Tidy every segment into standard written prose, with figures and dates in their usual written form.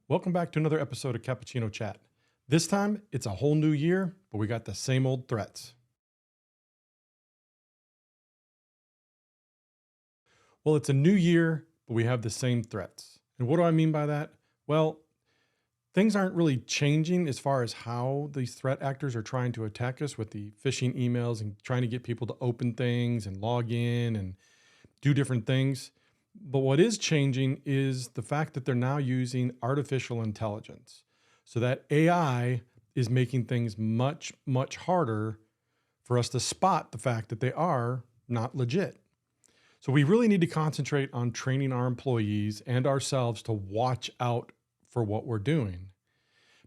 Welcome back to another episode of Cappuccino Chat. This time, it's a whole new year, but we got the same old threats. Well, it's a new year, but we have the same threats. And what do I mean by that? Well, things aren't really changing as far as how these threat actors are trying to attack us with the phishing emails and trying to get people to open things and log in and do different things. But what is changing is the fact that they're now using artificial intelligence. So that AI is making things much, much harder for us to spot the fact that they are not legit. So we really need to concentrate on training our employees and ourselves to watch out for what we're doing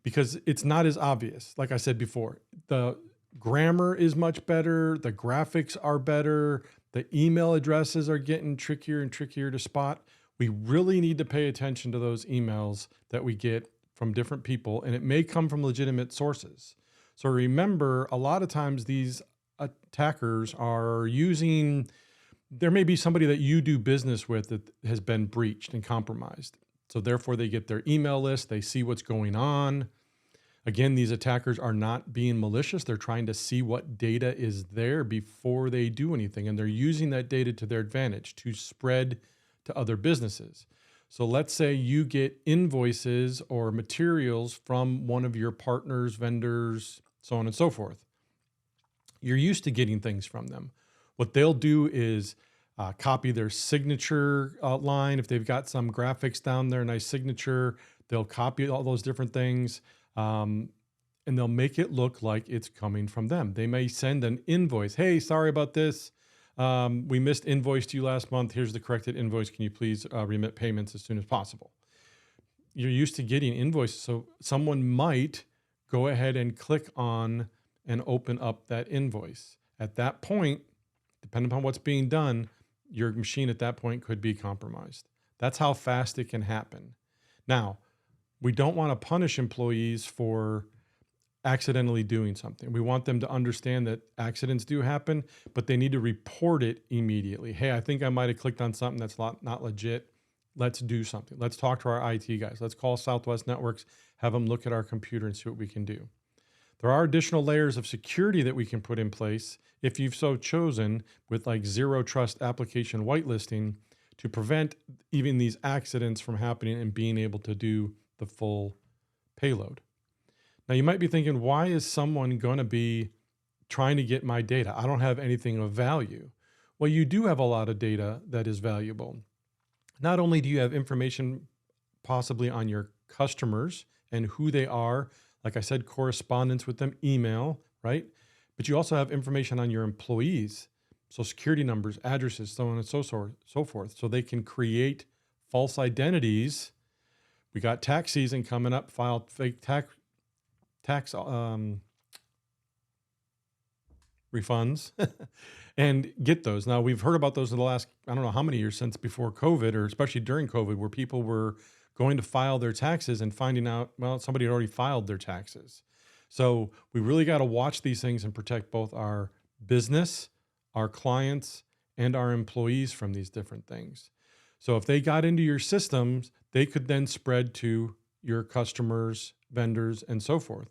because it's not as obvious. Like I said before, the grammar is much better. The graphics are better. The email addresses are getting trickier and trickier to spot. We really need to pay attention to those emails that we get from different people, and it may come from legitimate sources. So remember, a lot of times these attackers are using, there may be somebody that you do business with that has been breached and compromised. So therefore they get their email list, they see what's going on. Again, these attackers are not being malicious. They're trying to see what data is there before they do anything. And they're using that data to their advantage to spread to other businesses. So let's say you get invoices or materials from one of your partners, vendors, so on and so forth. You're used to getting things from them. What they'll do is copy their signature line. If they've got some graphics down there, nice signature, they'll copy all those different things. And they'll make it look like it's coming from them. They may send an invoice. Hey, sorry about this. We missed invoiced you last month. Here's the corrected invoice. Can you please remit payments as soon as possible? You're used to getting invoices. So someone might go ahead and click on and open up that invoice. At that point, depending upon what's being done, your machine at that point could be compromised. That's how fast it can happen. Now, we don't want to punish employees for accidentally doing something. We want them to understand that accidents do happen, but they need to report it immediately. Hey, I think I might have clicked on something that's not legit. Let's do something. Let's talk to our IT guys. Let's call Southwest Networks, have them look at our computer and see what we can do. There are additional layers of security that we can put in place if you've so chosen with like zero trust application whitelisting to prevent even these accidents from happening and being able to do the full payload. Now you might be thinking, why is someone going to be trying to get my data? I don't have anything of value. Well, you do have a lot of data that is valuable. Not only do you have information possibly on your customers and who they are, like I said, correspondence with them, email, right? But you also have information on your employees, so security numbers, addresses, so on and so forth, so they can create false identities. We got tax season coming up, file fake tax refunds and get those. Now we've heard about those in the last, I don't know how many years since before COVID, or especially during COVID, where people were going to file their taxes and finding out, well, somebody had already filed their taxes. So we really got to watch these things and protect both our business, our clients, and our employees from these different things. So if they got into your systems, they could then spread to your customers, vendors, and so forth.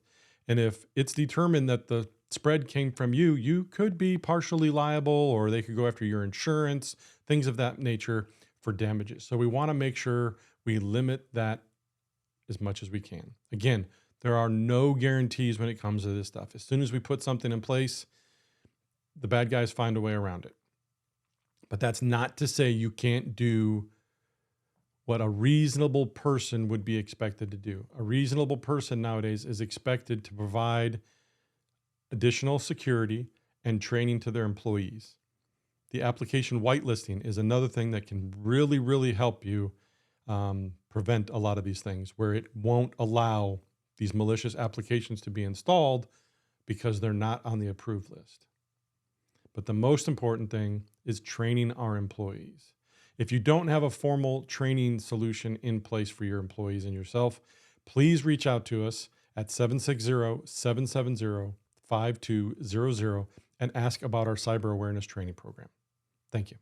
And if it's determined that the spread came from you, you could be partially liable, or they could go after your insurance, things of that nature for damages. So we want to make sure we limit that as much as we can. Again, there are no guarantees when it comes to this stuff. As soon as we put something in place, the bad guys find a way around it. But that's not to say you can't do what a reasonable person would be expected to do. A reasonable person nowadays is expected to provide additional security and training to their employees. The application whitelisting is another thing that can really, really help you prevent a lot of these things, where it won't allow these malicious applications to be installed because they're not on the approved list. But the most important thing is training our employees. If you don't have a formal training solution in place for your employees and yourself, please reach out to us at 760-770-5200 and ask about our cyber awareness training program. Thank you.